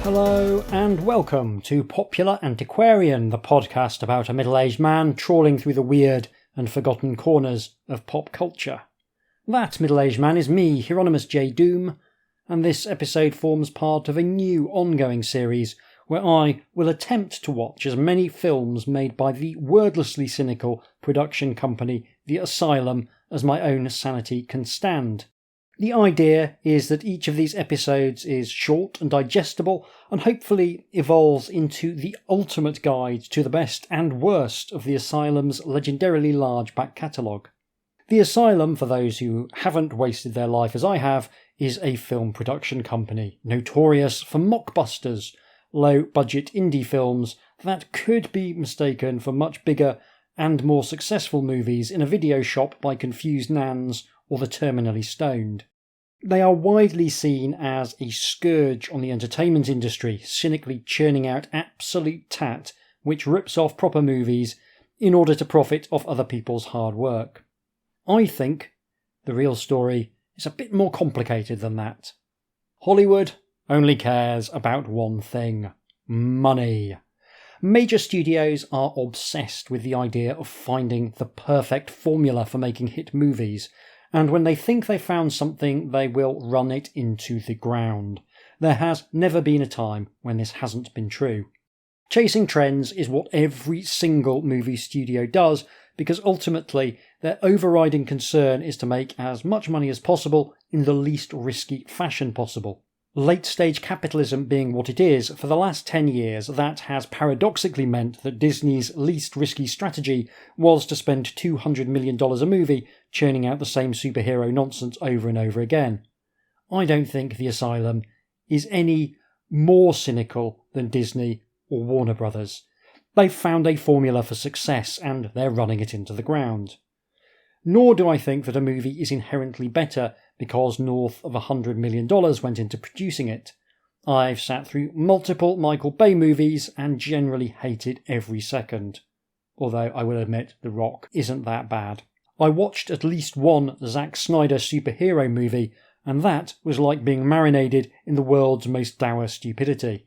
Hello and welcome to Popular Antiquarian, the podcast about a middle-aged man trawling through the weird and forgotten corners of pop culture. That middle-aged man is me, Hieronymus J. Doom, and this episode forms part of a new ongoing series where I will attempt to watch as many films made by the wordlessly cynical production company The Asylum as my own sanity can stand. The idea is that each of these episodes is short and digestible and hopefully evolves into the ultimate guide to the best and worst of the Asylum's legendarily large back catalogue. The Asylum, for those who haven't wasted their life as I have, is a film production company notorious for mockbusters, low-budget indie films that could be mistaken for much bigger and more successful movies in a video shop by confused nans or the terminally stoned. They are widely seen as a scourge on the entertainment industry, cynically churning out absolute tat which rips off proper movies in order to profit off other people's hard work. I think the real story is a bit more complicated than that. Hollywood only cares about one thing: money. Major studios are obsessed with the idea of finding the perfect formula for making hit movies, and when they think they've found something, they will run it into the ground. There has never been a time when this hasn't been true. Chasing trends is what every single movie studio does, because ultimately their overriding concern is to make as much money as possible in the least risky fashion possible. Late-stage capitalism being what it is, for the last 10 years that has paradoxically meant that Disney's least risky strategy was to spend $200 million a movie churning out the same superhero nonsense over and over again. I don't think The Asylum is any more cynical than Disney or Warner Brothers. They've found a formula for success and they're running it into the ground. Nor do I think that a movie is inherently better because north of $100 million went into producing it. I've sat through multiple Michael Bay movies and generally hated every second. Although I will admit The Rock isn't that bad. I watched at least one Zack Snyder superhero movie, and that was like being marinated in the world's most dour stupidity.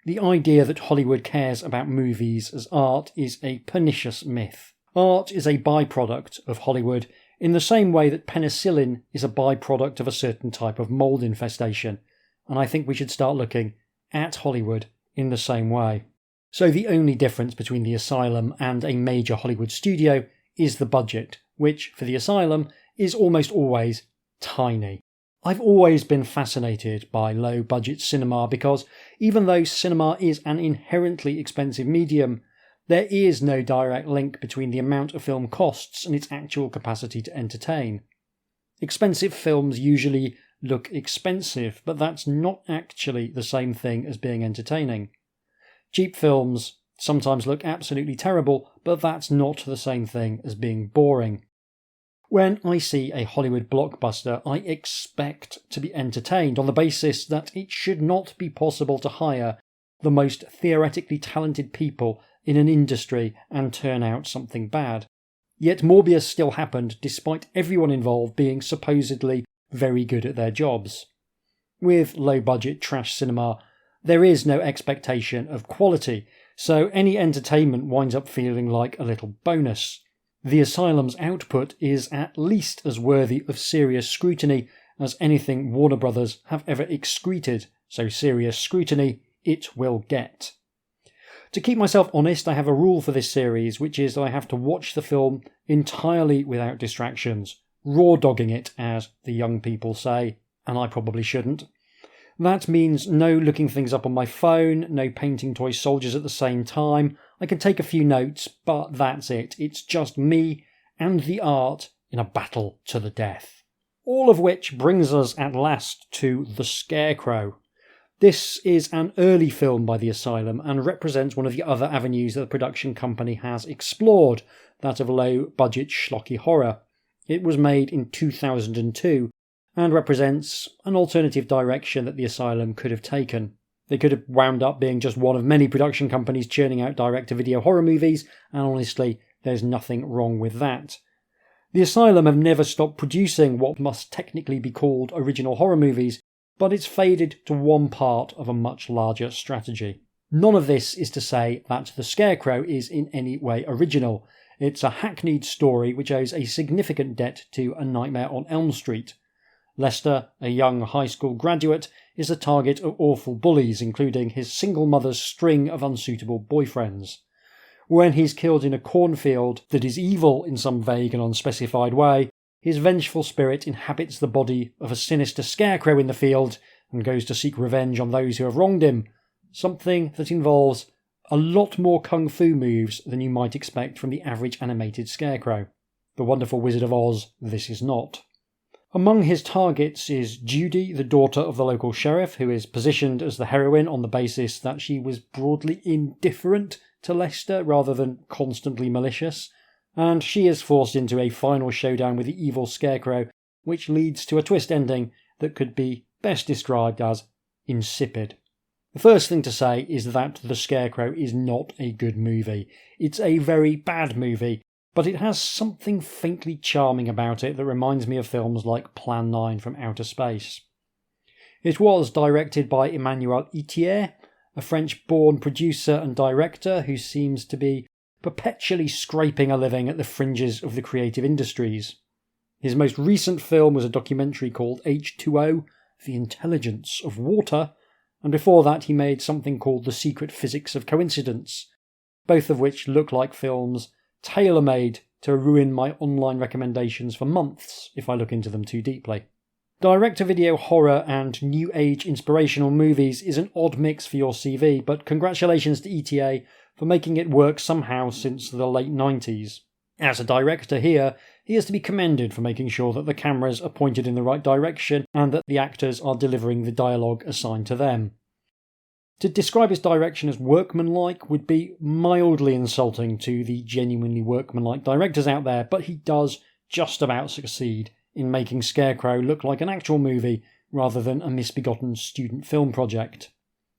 The idea that Hollywood cares about movies as art is a pernicious myth. Art is a byproduct of Hollywood in the same way that penicillin is a byproduct of a certain type of mould infestation, and I think we should start looking at Hollywood in the same way. So the only difference between The Asylum and a major Hollywood studio is the budget, which, for The Asylum, is almost always tiny. I've always been fascinated by low-budget cinema because, even though cinema is an inherently expensive medium, there is no direct link between the amount a film costs and its actual capacity to entertain. Expensive films usually look expensive, but that's not actually the same thing as being entertaining. Cheap films sometimes look absolutely terrible, but that's not the same thing as being boring. When I see a Hollywood blockbuster, I expect to be entertained on the basis that it should not be possible to hire the most theoretically talented people in an industry and turn out something bad. Yet Morbius still happened despite everyone involved being supposedly very good at their jobs. With low-budget trash cinema, there is no expectation of quality, so any entertainment winds up feeling like a little bonus. The Asylum's output is at least as worthy of serious scrutiny as anything Warner Brothers have ever excreted, so serious scrutiny it will get. To keep myself honest, I have a rule for this series, which is that I have to watch the film entirely without distractions, raw dogging it, as the young people say, and I probably shouldn't. That means no looking things up on my phone, no painting toy soldiers at the same time. I can take a few notes, but that's it. It's just me and the art in a battle to the death. All of which brings us at last to The Scarecrow. This is an early film by The Asylum and represents one of the other avenues that the production company has explored, that of low-budget schlocky horror. It was made in 2002 and represents an alternative direction that The Asylum could have taken. They could have wound up being just one of many production companies churning out direct-to-video horror movies, and honestly, there's nothing wrong with that. The Asylum have never stopped producing what must technically be called original horror movies, but it's faded to one part of a much larger strategy. None of this is to say that the Scarecrow is in any way original. It's a hackneyed story which owes a significant debt to A Nightmare on Elm Street. Lester, a young high school graduate, is the target of awful bullies, including his single mother's string of unsuitable boyfriends. When he's killed in a cornfield that is evil in some vague and unspecified way, his vengeful spirit inhabits the body of a sinister scarecrow in the field and goes to seek revenge on those who have wronged him, something that involves a lot more kung fu moves than you might expect from the average animated scarecrow. The Wonderful Wizard of Oz, this is not. Among his targets is Judy, the daughter of the local sheriff, who is positioned as the heroine on the basis that she was broadly indifferent to Lester rather than constantly malicious, and she is forced into a final showdown with the evil Scarecrow, which leads to a twist ending that could be best described as insipid. The first thing to say is that The Scarecrow is not a good movie. It's a very bad movie, but it has something faintly charming about it that reminds me of films like Plan 9 from Outer Space. It was directed by Emmanuel Itier, a French-born producer and director who seems to be perpetually scraping a living at the fringes of the creative industries. His most recent film was a documentary called H2O, The Intelligence of Water, and before that he made something called The Secret Physics of Coincidence, both of which look like films tailor-made to ruin my online recommendations for months if I look into them too deeply. Direct-to-video horror and new age inspirational movies is an odd mix for your CV, but congratulations to ETA for making it work somehow since the late 90s. As a director here, he is to be commended for making sure that the cameras are pointed in the right direction and that the actors are delivering the dialogue assigned to them. To describe his direction as workmanlike would be mildly insulting to the genuinely workmanlike directors out there, but he does just about succeed in making Scarecrow look like an actual movie rather than a misbegotten student film project.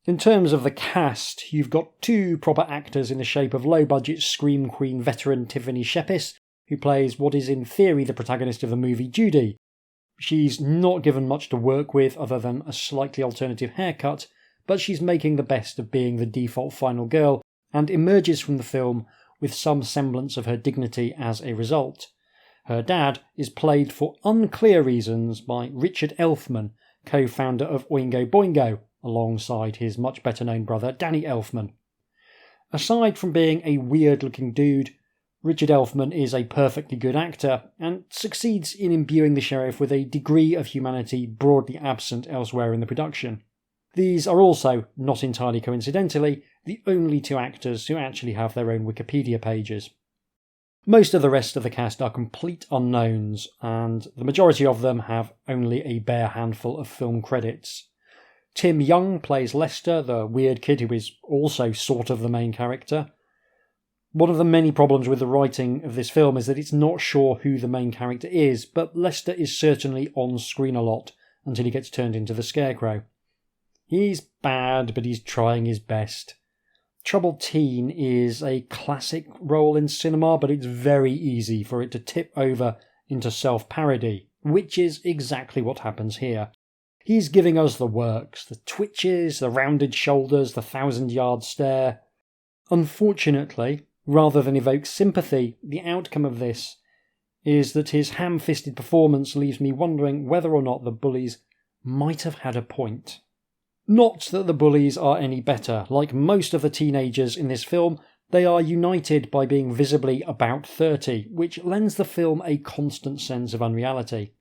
In terms of the cast, you've got two proper actors in the shape of low-budget Scream Queen veteran Tiffany Shepis, who plays what is in theory the protagonist of the movie, Judy. She's not given much to work with other than a slightly alternative haircut, but she's making the best of being the default final girl and emerges from the film with some semblance of her dignity as a result. Her dad is played for unclear reasons by Richard Elfman, co-founder of Oingo Boingo, alongside his much better known brother Danny Elfman. Aside from being a weird looking dude, Richard Elfman is a perfectly good actor and succeeds in imbuing the sheriff with a degree of humanity broadly absent elsewhere in the production. These are also, not entirely coincidentally, the only two actors who actually have their own Wikipedia pages. Most of the rest of the cast are complete unknowns, and the majority of them have only a bare handful of film credits. Tim Young plays Lester, the weird kid who is also sort of the main character. One of the many problems with the writing of this film is that it's not sure who the main character is, but Lester is certainly on screen a lot until he gets turned into the Scarecrow. He's bad, but he's trying his best. Troubled Teen is a classic role in cinema, but it's very easy for it to tip over into self-parody, which is exactly what happens here. He's giving us the works, the twitches, the rounded shoulders, the 1,000-yard stare. Unfortunately, rather than evoke sympathy, the outcome of this is that his ham-fisted performance leaves me wondering whether or not the bullies might have had a point. Not that the bullies are any better. Like most of the teenagers in this film, they are united by being visibly about 30, which lends the film a constant sense of unreality.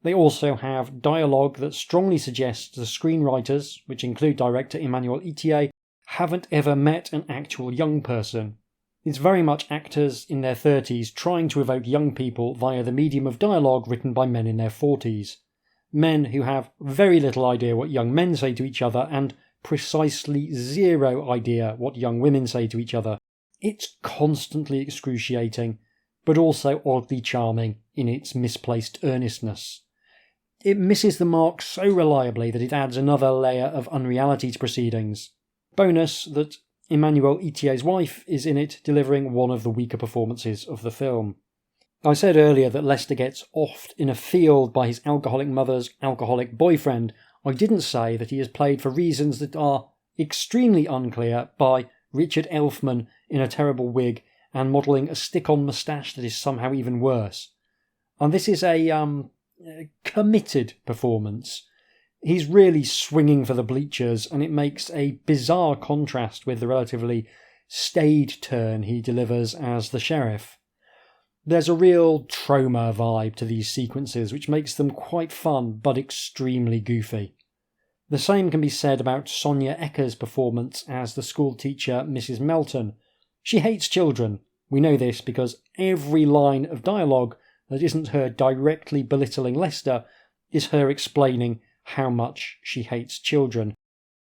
They also have dialogue that strongly suggests the screenwriters, which include director Emmanuel Itier, haven't ever met an actual young person. It's very much actors in their 30s trying to evoke young people via the medium of dialogue written by men in their 40s. Men who have very little idea what young men say to each other and precisely zero idea what young women say to each other. It's constantly excruciating, but also oddly charming in its misplaced earnestness. It misses the mark so reliably that it adds another layer of unreality to proceedings. Bonus that Emmanuel Itier's wife is in it, delivering one of the weaker performances of the film. I said earlier that Lester gets offed in a field by his alcoholic mother's alcoholic boyfriend. I didn't say that he is played for reasons that are extremely unclear by Richard Elfman in a terrible wig and modelling a stick-on moustache that is somehow even worse. And this is a committed performance. He's really swinging for the bleachers, and it makes a bizarre contrast with the relatively staid turn he delivers as the sheriff. There's a real trauma vibe to these sequences, which makes them quite fun but extremely goofy. The same can be said about Sonia Ecker's performance as the schoolteacher Mrs. Melton. She hates children. We know this because every line of dialogue that isn't her directly belittling Lester is her explaining how much she hates children.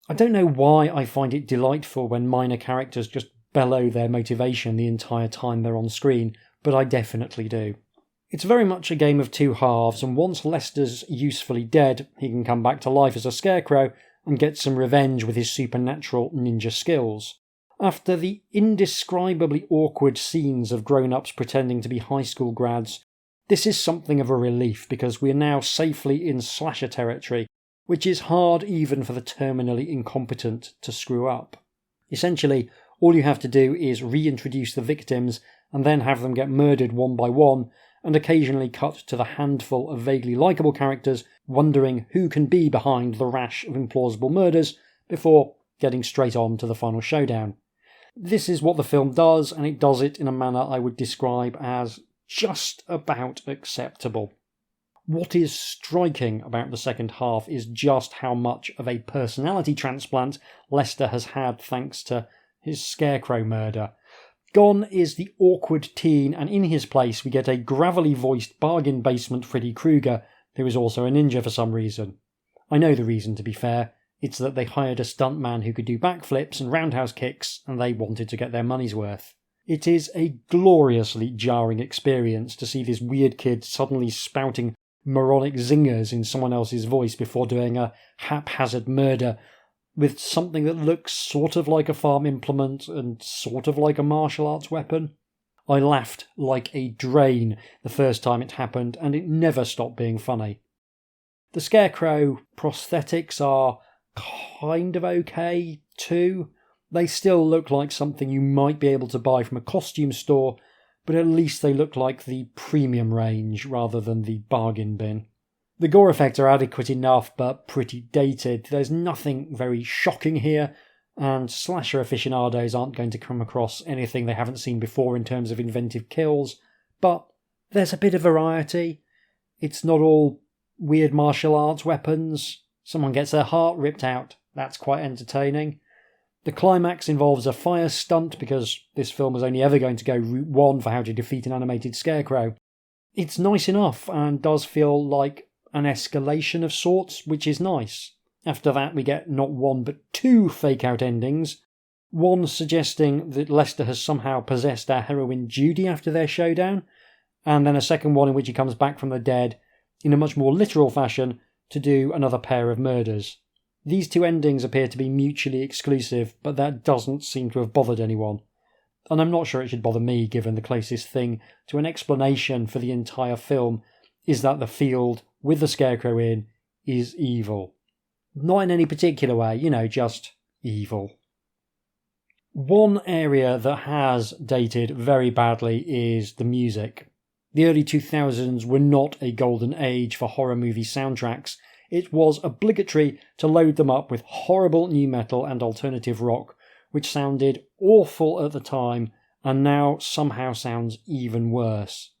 I don't know why I find it delightful when minor characters just bellow their motivation the entire time they're on screen, but I definitely do. It's very much a game of two halves, and once Lester's usefully dead, he can come back to life as a Scarecrow and get some revenge with his supernatural ninja skills. After the indescribably awkward scenes of grown-ups pretending to be high school grads, this is something of a relief because we are now safely in slasher territory, which is hard even for the terminally incompetent to screw up. Essentially, all you have to do is reintroduce the victims and then have them get murdered one by one, and occasionally cut to the handful of vaguely likeable characters wondering who can be behind the rash of implausible murders before getting straight on to the final showdown. This is what the film does, and it does it in a manner I would describe as just about acceptable. What is striking about the second half is just how much of a personality transplant Lester has had thanks to his Scarecrow murder. Gone is the awkward teen, and in his place we get a gravelly voiced bargain basement Freddy Krueger, who is also a ninja for some reason. I know the reason, to be fair. It's that they hired a stuntman who could do backflips and roundhouse kicks, and they wanted to get their money's worth. It is a gloriously jarring experience to see this weird kid suddenly spouting moronic zingers in someone else's voice before doing a haphazard murder with something that looks sort of like a farm implement and sort of like a martial arts weapon. I laughed like a drain the first time it happened, and it never stopped being funny. The Scarecrow prosthetics are kind of okay too. They still look like something you might be able to buy from a costume store, but at least they look like the premium range rather than the bargain bin. The gore effects are adequate enough, but pretty dated. There's nothing very shocking here, and slasher aficionados aren't going to come across anything they haven't seen before in terms of inventive kills, but there's a bit of variety. It's not all weird martial arts weapons. Someone gets their heart ripped out. That's quite entertaining. The climax involves a fire stunt because this film was only ever going to go route one for how to defeat an animated Scarecrow. It's nice enough and does feel like an escalation of sorts, which is nice. After that we get not one but two fake-out endings, one suggesting that Lester has somehow possessed our heroine Judy after their showdown, and then a second one in which he comes back from the dead in a much more literal fashion to do another pair of murders. These two endings appear to be mutually exclusive, but that doesn't seem to have bothered anyone. And I'm not sure it should bother me, given the closest thing to an explanation for the entire film is that the field with the Scarecrow in is evil. Not in any particular way, just evil. One area that has dated very badly is the music. The early 2000s were not a golden age for horror movie soundtracks. It was obligatory to load them up with horrible nu metal and alternative rock, which sounded awful at the time and now somehow sounds even worse.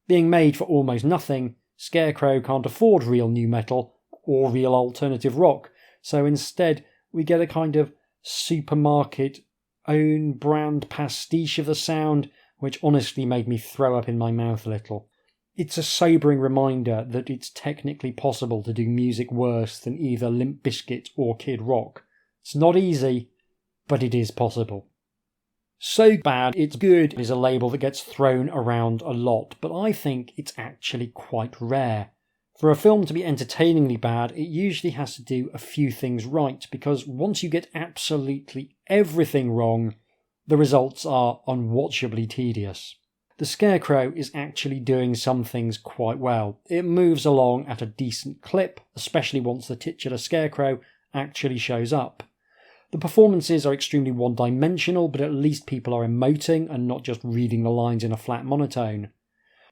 Being made for almost nothing, Scarecrow can't afford real nu metal or real alternative rock, so instead we get a kind of supermarket own brand pastiche of the sound, which honestly made me throw up in my mouth a little. It's a sobering reminder that it's technically possible to do music worse than either Limp Bizkit or Kid Rock. It's not easy, but it is possible. So bad it's good is a label that gets thrown around a lot, but I think it's actually quite rare. For a film to be entertainingly bad, it usually has to do a few things right, because once you get absolutely everything wrong, the results are unwatchably tedious. The Scarecrow is actually doing some things quite well. It moves along at a decent clip, especially once the titular Scarecrow actually shows up. The performances are extremely one-dimensional, but at least people are emoting and not just reading the lines in a flat monotone.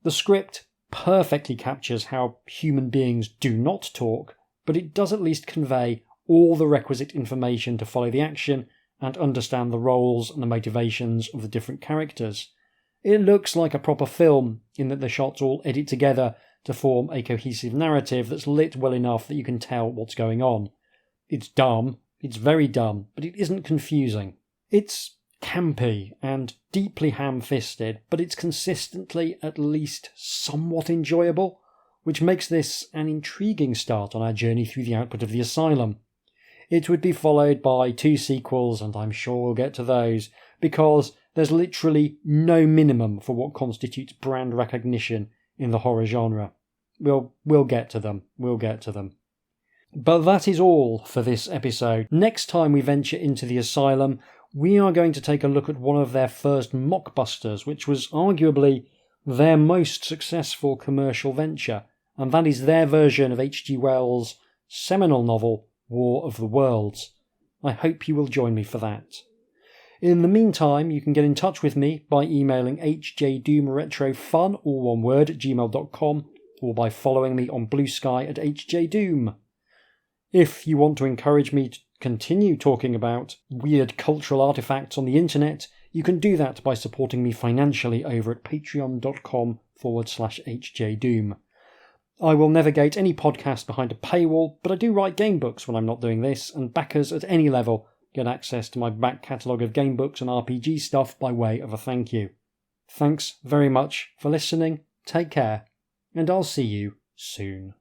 The script perfectly captures how human beings do not talk, but it does at least convey all the requisite information to follow the action and understand the roles and the motivations of the different characters. It looks like a proper film in that the shots all edit together to form a cohesive narrative that's lit well enough that you can tell what's going on. It's dumb, it's very dumb, but it isn't confusing. It's campy and deeply ham-fisted, but it's consistently at least somewhat enjoyable, which makes this an intriguing start on our journey through the output of the Asylum. It would be followed by 2 sequels, and I'm sure we'll get to those, because there's literally no minimum for what constitutes brand recognition in the horror genre. We'll get to them. But that is all for this episode. Next time we venture into the Asylum, we are going to take a look at one of their first mockbusters, which was arguably their most successful commercial venture, and that is their version of H.G. Wells' seminal novel, War of the Worlds. I hope you will join me for that. In the meantime, you can get in touch with me by emailing hjdoomretrofun, all one word, at gmail.com, or by following me on Blue Sky at hjdoom. If you want to encourage me to continue talking about weird cultural artifacts on the internet, you can do that by supporting me financially over at patreon.com/hjdoom. I will navigate any podcast behind a paywall, but I do write gamebooks when I'm not doing this, and backers at any level get access to my back catalogue of gamebooks and RPG stuff by way of a thank you. Thanks very much for listening, take care, and I'll see you soon.